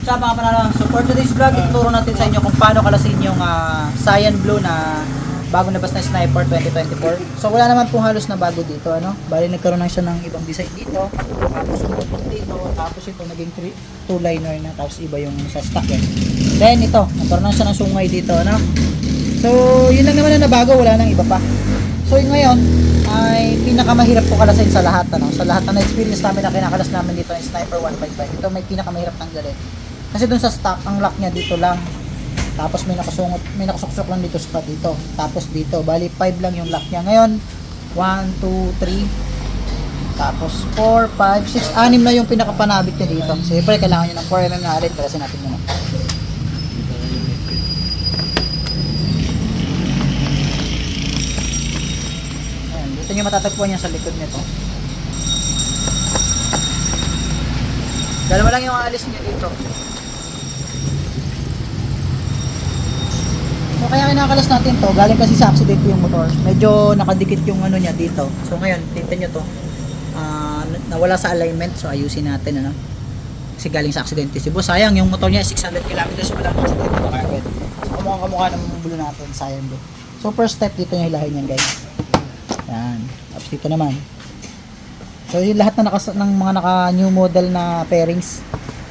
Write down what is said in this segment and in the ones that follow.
Sa mga panalo, so for today's vlog, ituturo natin sa inyo kung paano kalasin yung Cyan Blue na bagong labas na Sniper 2024. So wala naman pong halos na bago dito, ano? Bali nagkaroon lang siya ng ibang design dito, tapos umutot dito, tapos ito naging two-liner na, tapos iba yung sa stock yan. Then ito, nagkaroon lang siya ng sungay dito, ano? So yun lang naman na bago, wala nang iba pa. So yun ngayon ay pinakamahirap po kalasin sa lahat, ano? Sa lahat ng experience namin na kinakalas namin dito ng Sniper 155. Ito may pinakamahirap tanggalin. Kasi dun sa stock, ang lock niya dito lang. Tapos may nakasuksok lang dito sa dito. Tapos dito, bali 5 lang yung lock niya. Ngayon, 1, 2, 3, tapos 4, 5, 6, 6 na yung pinakapanabit niya dito. Siyempre, kailangan nyo ng 4mm na alin. Kasi natin muna. Ayan, dito nyo matatagpuan yan sa likod nito. Dalawa lang yung alis niya dito. So kaya kinakalas natin to, galing kasi sa accident yung motor. Medyo nakadikit yung ano niya dito. So ngayon, tingnan nyo to. Nawala sa alignment, so ayusin natin, ano. Kasi galing sa accident si boss. Sayang yung motor niya 600 kilometers wala ng accident dito kagad. So kamukha ng blue natin, sayang blue. So first step dito yung hilahin yan, guys. Yan. Tapos dito naman. So yung lahat na ng mga naka new model na pairings.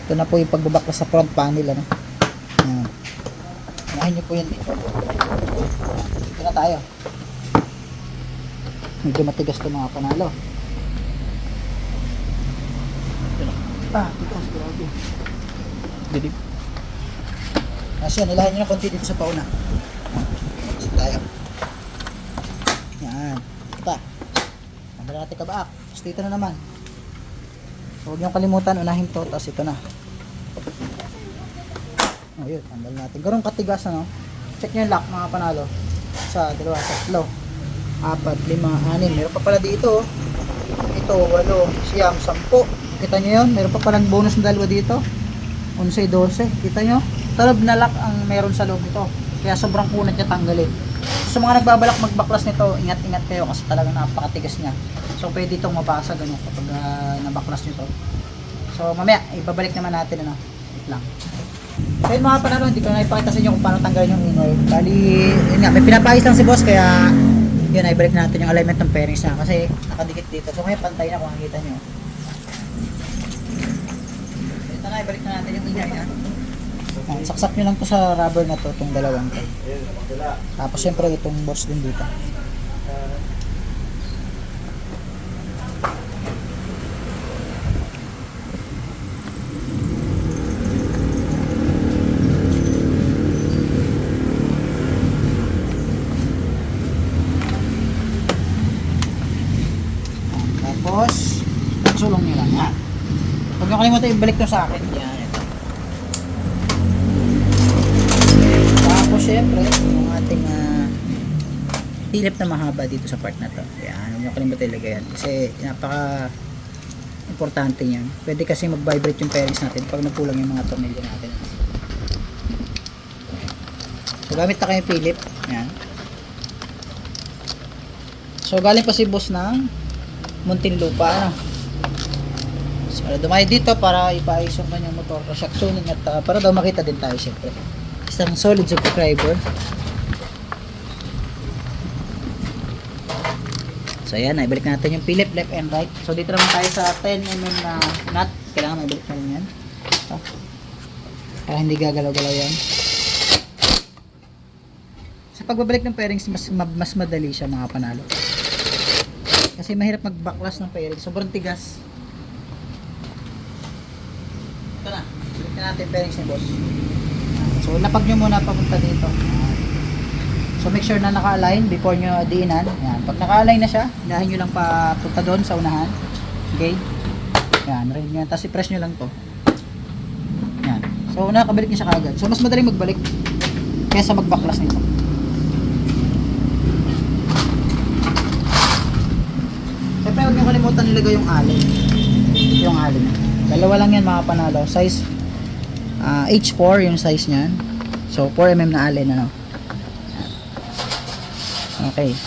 Ito na po yung pagbabaklas sa front panel, ano. Yan. Unahin nyo po yan dito. Dito na tayo. Medyo matigas ito mga panalo. Dito sigurado. Dito. Kasi yan, ilahin nyo na konti dito sa pauna. Dito tayo. Yan. Ito pa. Tanggal natin kabaak. Tapos dito na naman. So huwag nyo kalimutan, unahin to. Tapos ito na. Oh, yun, tanggal natin. Garong katigas, ano? Check nyo yung lock, mga panalo. Sa 2, 3, 4, 5, 6. Meron pa pala dito. Ito, 8, siyam, 10. Kita nyo yun? Meron pa palang bonus na 2 dito. 11, 12. Kita nyo? Talab na lock ang meron sa loob nito. Kaya sobrang kunat niya tanggalin. So, sa mga nagbabalak magbaklas nito, ingat-ingat kayo kasi talagang napakatigas niya. So, pwede itong mabasag, ano, kapag nabaklas nyo to. So, mamaya, ibabalik naman natin, ano. Wait lang. So yun mga panalo, hindi ko na ipakita sa inyo kung paano tanggalin yung inner. Bali, yun nga, may pinapayos lang si boss kaya yun, ibalik natin yung alignment ng pairings niya kasi nakadikit dito. So ngayon pantay na kung nakikita nyo. Ito na, ibalik na natin yung inner niya. Saksak nyo lang to sa rubber na to, itong dalawang to. Tapos syempre itong boss din dito. Tapos, sulong nyo lang yan. Huwag nyo kalimutan ibalik to sa akin. Yan, ito. Tapos, syempre, yung ating tilip na mahaba dito sa part na to. Yan, huwag nyo kalimutan ilagay yan. Kasi, napaka importante yan. Pwede kasi mag-vibrate yung pairings natin pag nakulang yung mga tornilyo natin. So, gamit na kayo Philip. Yan. So, galing pa si boss ng Muntinlupa, ano. So, dumayo dito para ipaayos yung kanyang motor shock tuning at para daw makita din tayo syempre. Isang solid subscriber. So ayan, ibalik natin yung Philip left and right. So dito naman tayo sa 10mm na nut. Kailangan ibalik na rin yan. So, para hindi gagalaw-galaw yan. Sa pagbabalik ng pairings, mas madali siya mga panalo. Kasi mahirap mag-backlash ng pairing. Sobrang tigas. Ito na. Balikan natin yung pairings ni boss. So, lapag nyo muna papunta dito. So, make sure na naka-align before nyo diinan. Yan. Pag naka-align na siya, hinahin nyo lang papunta doon sa unahan. Okay? Yan. Rin yan. Tapos i-press nyo lang to. Yan. So, nakabalik nyo siya kagad. So, mas madaling magbalik kaysa mag-backlash nito. Siyempre huwag nyo kalimutan nilagay yung alin. Yung alin. Dalawa lang yan mga panalo. Size H4 yung size nyan. So 4mm na alin, ano. Okay.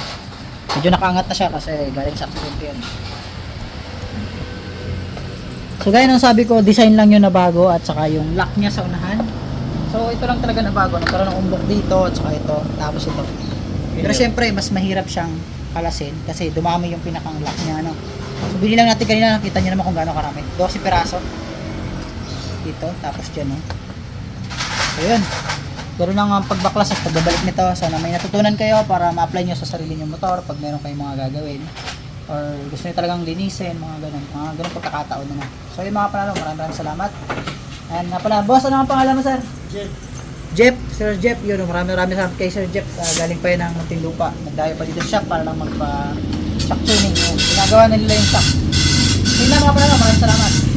Medyo nakaangat na siya kasi galing sa accident yan. So gaya ng sabi ko, design lang yun na bago at saka yung lock niya sa unahan. So ito lang talaga na bago, nagkaroon ng umbok dito at saka ito, tapos ito. Pero syempre, mas mahirap siyang kalasin kasi dumami yung pinakang lock niya, ano. So bili lang natin kanina, nakita niyo naman kung gaano karami. 12 piraso. Dito, tapos dyan, no. So yun. Pero lang ang pagbaklas at pagbabalik nito, sana may natutunan kayo para ma-apply nyo sa sarili nyo motor pag meron kayong mga gagawin. Or gusto nyo talagang linisin, mga ganun pagkakataon naman. So yun mga panalo, maraming salamat. And nga pala, boss, ano ang pangalan mo, sir? Jeff, Sir Jeff, yun, maraming salamat kay Sir Jeff. Galing pa yun ng Muntinlupa. Nagdayo pa dito sa shop para lang magpa-shock tuning. Ginagawa na nila yung shock. Yun lang mga panalo, maraming salamat.